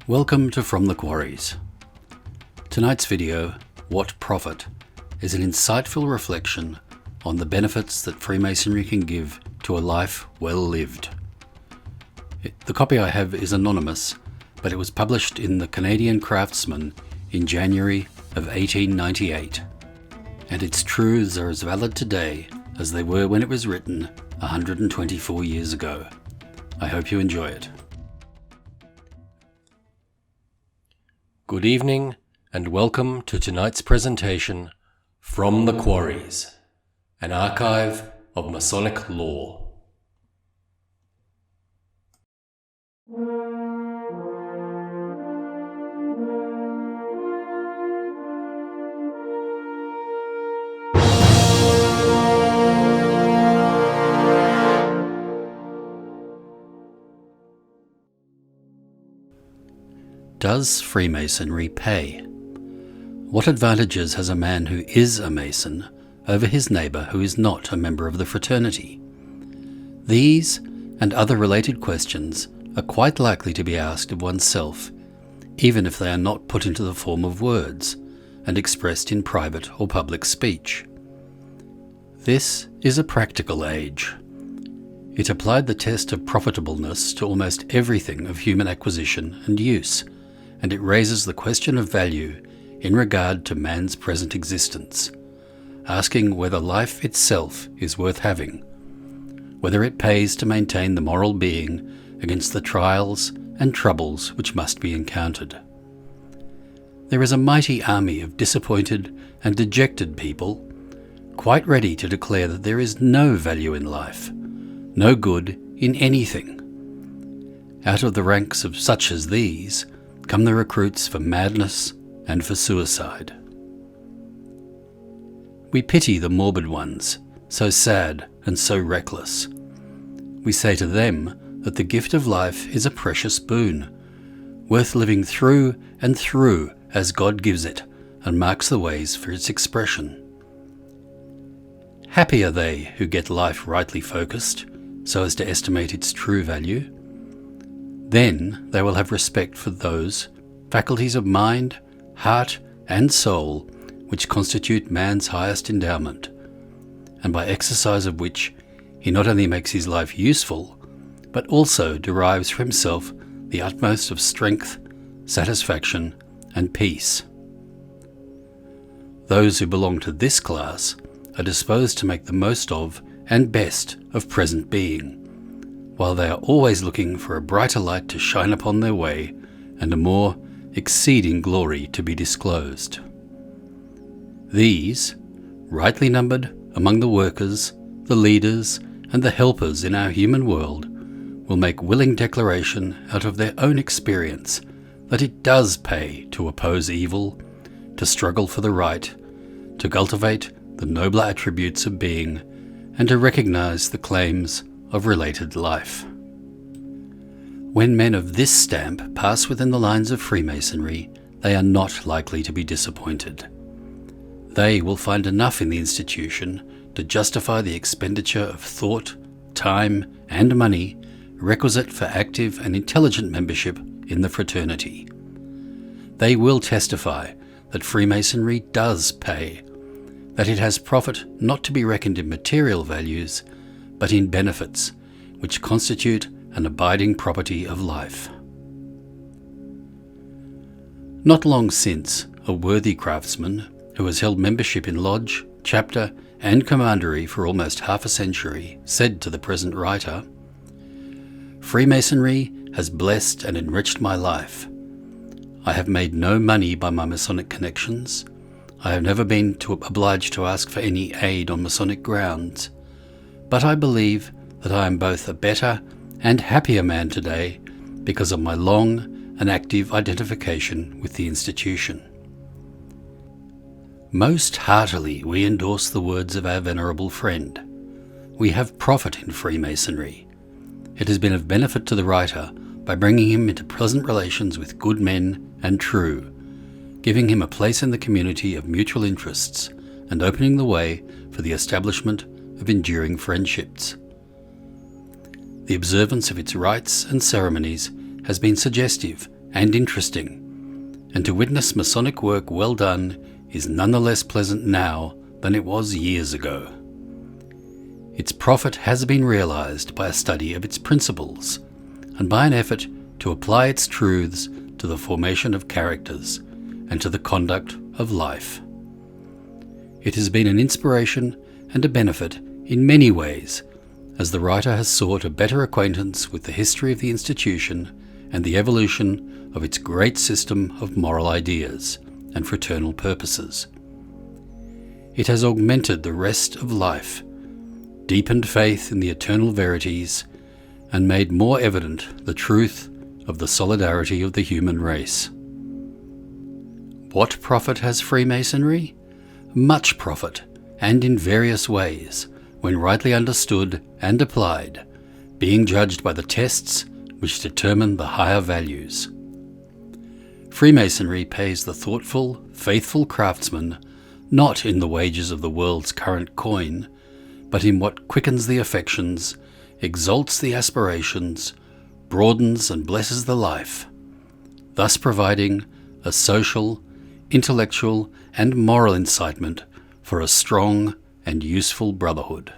Welcome to From the Quarries. Tonight's video, What Profit, is an insightful reflection on the benefits that Freemasonry can give to a life well lived. The copy I have is anonymous, but it was published in the Canadian Craftsman in January of 1898, and its truths are as valid today as they were when it was written 124 years ago. I hope you enjoy it. Good evening and welcome to tonight's presentation, From the Quarries, an archive of Masonic lore. Does Freemasonry pay? What advantages has a man who is a Mason over his neighbour who is not a member of the fraternity? These and other related questions are quite likely to be asked of oneself, even if they are not put into the form of words and expressed in private or public speech. This is a practical age. It applied the test of profitableness to almost everything of human acquisition and use, and it raises the question of value in regard to man's present existence, asking whether life itself is worth having, whether it pays to maintain the moral being against the trials and troubles which must be encountered. There is a mighty army of disappointed and dejected people, quite ready to declare that there is no value in life, no good in anything. Out of the ranks of such as these come the recruits for madness and for suicide. We pity the morbid ones, so sad and so reckless. We say to them that the gift of life is a precious boon, worth living through and through as God gives it and marks the ways for its expression. Happy are they who get life rightly focused, so as to estimate its true value. Then they will have respect for those faculties of mind, heart, and soul which constitute man's highest endowment, and by exercise of which he not only makes his life useful, but also derives for himself the utmost of strength, satisfaction, and peace. Those who belong to this class are disposed to make the most of and best of present being, while they are always looking for a brighter light to shine upon their way and a more exceeding glory to be disclosed. These, rightly numbered among the workers, the leaders, and the helpers in our human world, will make willing declaration out of their own experience that it does pay to oppose evil, to struggle for the right, to cultivate the nobler attributes of being, and to recognize the claims of related life. When men of this stamp pass within the lines of Freemasonry, they are not likely to be disappointed. They will find enough in the institution to justify the expenditure of thought, time, and money requisite for active and intelligent membership in the fraternity. They will testify that Freemasonry does pay, that it has profit not to be reckoned in material values, but in benefits, which constitute an abiding property of life. Not long since, a worthy craftsman, who has held membership in lodge, chapter, and commandery for almost half a century, said to the present writer, "Freemasonry has blessed and enriched my life. I have made no money by my Masonic connections. I have never been obliged to ask for any aid on Masonic grounds, but I believe that I am both a better and happier man today because of my long and active identification with the institution." Most heartily we endorse the words of our venerable friend. We have profit in Freemasonry. It has been of benefit to the writer by bringing him into pleasant relations with good men and true, giving him a place in the community of mutual interests, and opening the way for the establishment of enduring friendships. The observance of its rites and ceremonies has been suggestive and interesting, and to witness Masonic work well done is none the less pleasant now than it was years ago. Its profit has been realized by a study of its principles, and by an effort to apply its truths to the formation of characters and to the conduct of life. It has been an inspiration and a benefit in many ways, as the writer has sought a better acquaintance with the history of the institution and the evolution of its great system of moral ideas and fraternal purposes. It has augmented the rest of life, deepened faith in the eternal verities, and made more evident the truth of the solidarity of the human race. What profit has Freemasonry? Much profit, and in various ways, when rightly understood and applied, being judged by the tests which determine the higher values. Freemasonry pays the thoughtful, faithful craftsman not in the wages of the world's current coin, but in what quickens the affections, exalts the aspirations, broadens and blesses the life, thus providing a social, intellectual and moral incitement for a strong and useful brotherhood.